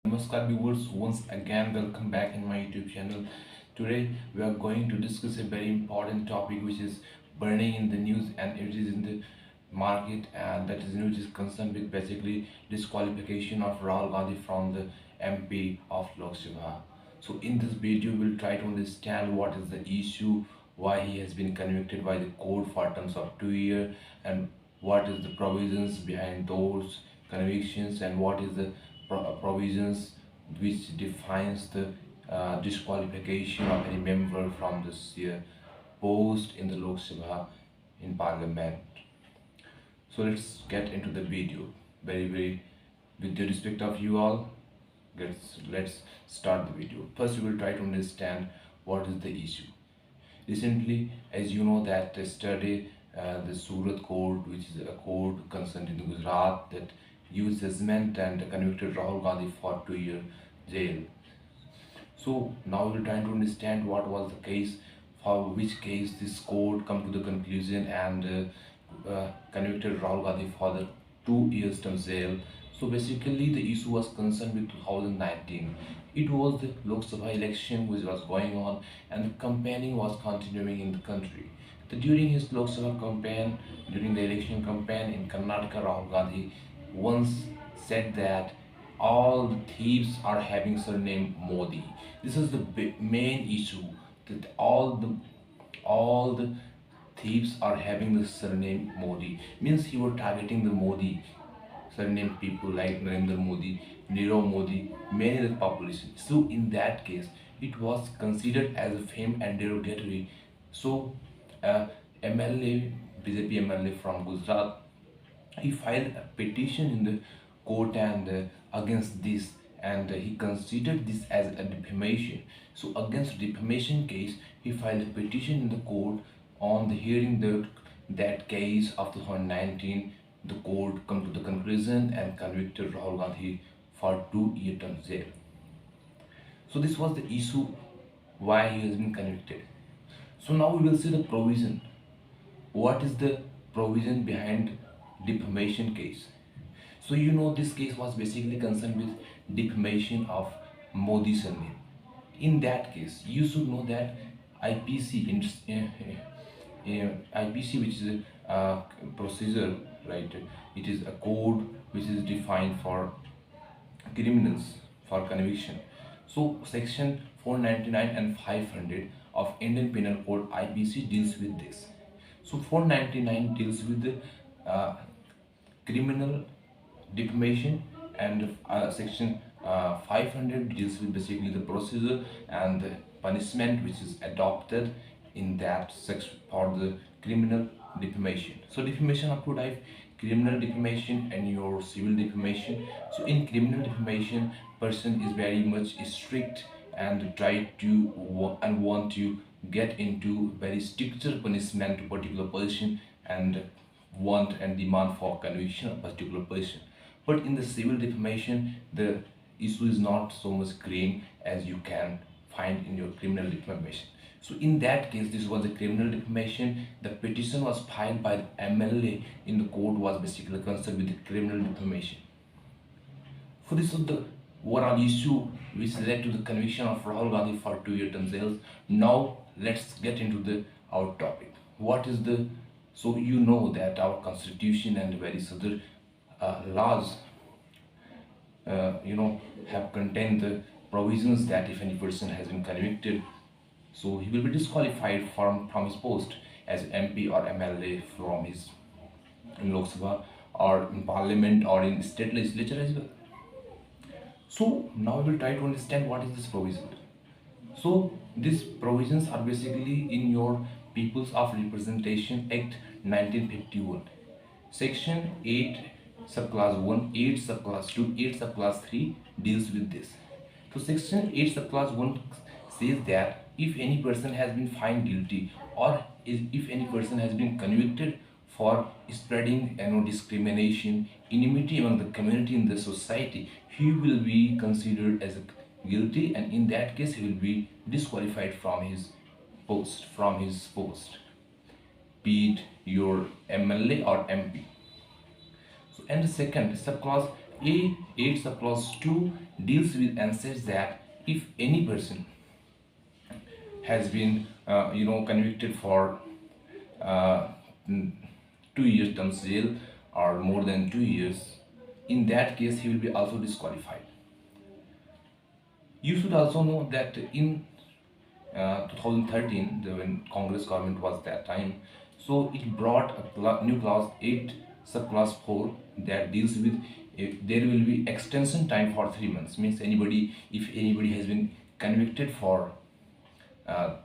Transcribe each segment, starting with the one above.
Namaskar viewers, once again welcome back in my YouTube channel. Today we are going to discuss a very important topic which is burning in the news, and it is in the market, and that is news is concerned with basically disqualification of Rahul Gandhi from the MP of Lok Sabha. So in this video we'll try to understand what is the issue, why he has been convicted by the court for terms of 2 years, and what is the provisions behind those convictions, and what is the provisions which defines the disqualification of any member from this post in the Lok Sabha in Parliament. So let's get into the video. Very with the respect of you all, let's start the video. First, we will try to understand what is the issue. Recently, as you know, that yesterday the Surat court, which is a court concerned in Gujarat, that used judgment and convicted Rahul Gandhi for 2 year jail. So now we're trying to understand what was the case, for which case this court come to the conclusion and convicted Rahul Gandhi for the 2 years term jail. So basically the issue was concerned with 2019. It was the Lok Sabha election which was going on, and the campaigning was continuing in the country. During his Lok Sabha campaign, during the election campaign in Karnataka, Rahul Gandhi once said that all the thieves are having surname Modi. This is the main issue, that all the thieves are having the surname Modi. Means he was targeting the Modi surname people like Narendra Modi, Nirav Modi, many of the population. So in that case, it was considered as a fame and derogatory. So MLA, BJP MLA from Gujarat, he filed a petition in the court and against this, and he considered this as a defamation. So against defamation case, he filed a petition in the court on the hearing that case of 2019. The court come to the conclusion and convicted Rahul Gandhi for 2 year term jail. So this was the issue why he has been convicted. So now we will see the provision. What is the provision behind defamation case? So you know this case was basically concerned with defamation of Modi surname. In that case, you should know that IPC, IPC, which is a procedure, right? It is a code which is defined for criminals for conviction. So section 499 and 500 of Indian Penal Code IPC deals with this. So 499 deals with the criminal defamation, and section 500 deals with basically the procedure and the punishment which is adopted in that section for the criminal defamation. So defamation up to type: criminal defamation and your civil defamation. So in criminal defamation, person is very much strict and try to and want to get into very stricter punishment to particular person, and want and demand for conviction of particular person. But in the civil defamation, the issue is not so much green as you can find in your criminal defamation. So in that case, this was a criminal defamation. The petition was filed by the MLA in the court, was basically concerned with the criminal defamation. So this was the overall issue which led to the conviction of Rahul Gandhi for 2 year term jail. Now let's get into our topic. What is the, so you know that our constitution and various other laws have contained the provisions that if any person has been convicted, so he will be disqualified from his post as MP or MLA from his in Lok Sabha or in Parliament or in state legislature as well. So now we will try to understand what is this provision. So these provisions are basically in your Peoples of Representation Act 1951. Section 8 subclass 1, 8 subclass 2, 8 subclass 3 deals with this. So section 8 subclass 1 says that if any person has been found guilty, or if any person has been convicted for spreading discrimination, enmity among the community in the society, he will be considered as guilty, and in that case he will be disqualified from his post, be it your MLA or MP. So and the second subclause A 8 sub clause 2 deals with and says that if any person has been convicted for uh, 2 years terms jail or more than 2 years, in that case he will be also disqualified. You should also know that in 2013, when Congress government was that time, so it brought a new clause 8 subclass 4 that deals with there will be extension time for 3 months. Means anybody, if anybody has been convicted for uh,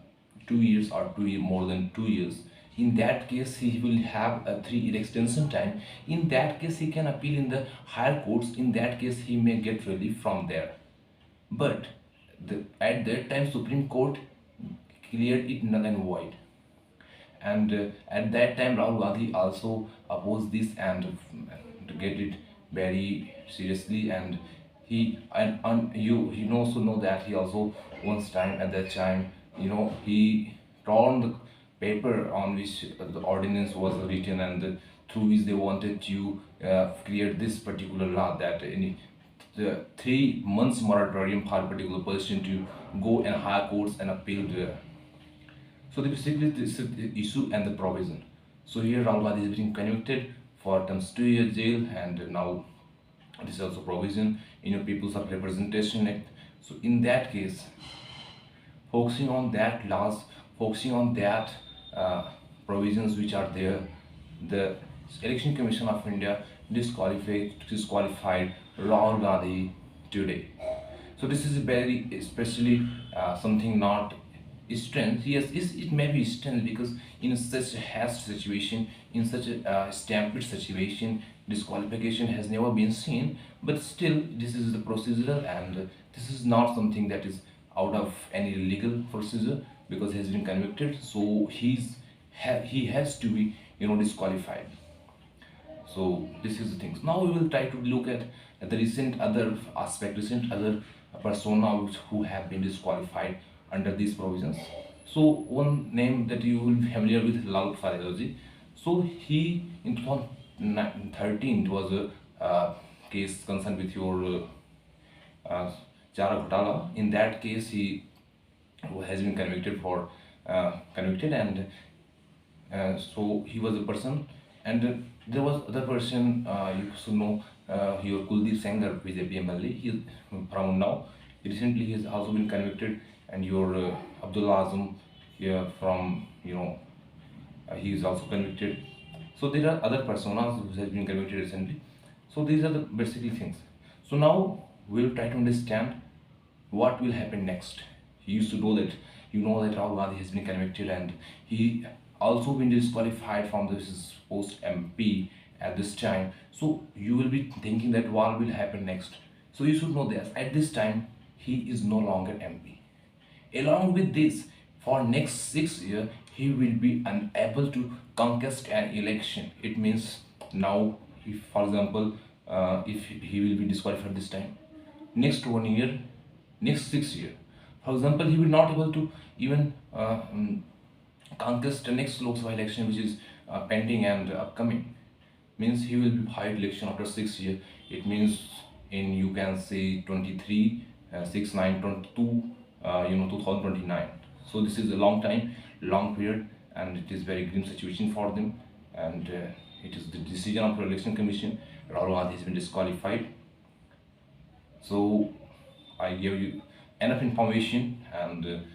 2 years or more than 2 years, in that case he will have a 3 year extension time. In that case he can appeal in the higher courts. In that case he may get relief from there. But at that time Supreme Court cleared it null and void. And at that time Rahul Gandhi also opposed this and to get it very seriously. And you also know that he also once time at that time he torn the paper on which the ordinance was written, and through which they wanted to create this particular law that any the 3 months moratorium for a particular person to go in higher courts and appeal there. So basically this is the issue and the provision. So here Rahul Gandhi is being convicted for terms 2 years jail, and now this is also provision in your People's of Representation Act. So in that case, focusing on that laws, focusing on that provisions which are there, the Election Commission of India disqualified Rahul Gandhi today. So this is very especially something not strength. Yes, it may be strength because in such a haste situation, in such a stampede situation, disqualification has never been seen. But still, this is the procedural, and this is not something that is out of any legal procedure because he has been convicted. So he has to be disqualified. So this is the things. Now we will try to look at the recent other aspect, recent other persona who have been disqualified under these provisions. So one name that you will be familiar with, Lalu Farioji. So he in 2013 it was a case concerned with your Chara Ghotala. In that case, he has been convicted, and so he was a person, and there was other person you should know, your Kuldeep Sengar, who is a PMLA. He is from now. Recently, he has also been convicted, and your Abdullah Azam here from he is also convicted. So there are other personas who has been convicted recently. So these are the basically things. So now we will try to understand what will happen next. You used to know that Rahul Gandhi has been convicted, and he also been disqualified from this post MP at this time. So you will be thinking that what will happen next. So you should know this. At this time, he is no longer MP. Along with this, for next 6 years, he will be unable to contest an election. It means now, if for example, if he will be disqualified this time, next 1 year, next 6 years, for example, he will not able to even contest the next Lok Sabha election, which is pending and upcoming. Means he will be hired election after 6 years. It means in, you can say, 23 6 9 22 2029. So this is a long time, long period, and it is very grim situation for them. And it is the decision of the election commission. Rahul Gandhi has been disqualified. So I gave you enough information and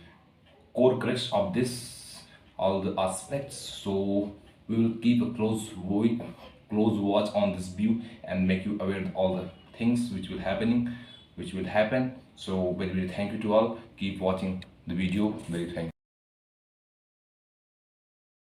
core crux of this, all the aspects. So we will keep a close watch on this view and make you aware of all the things which will happen. So very thank you to all. Keep watching the video. Very thank you.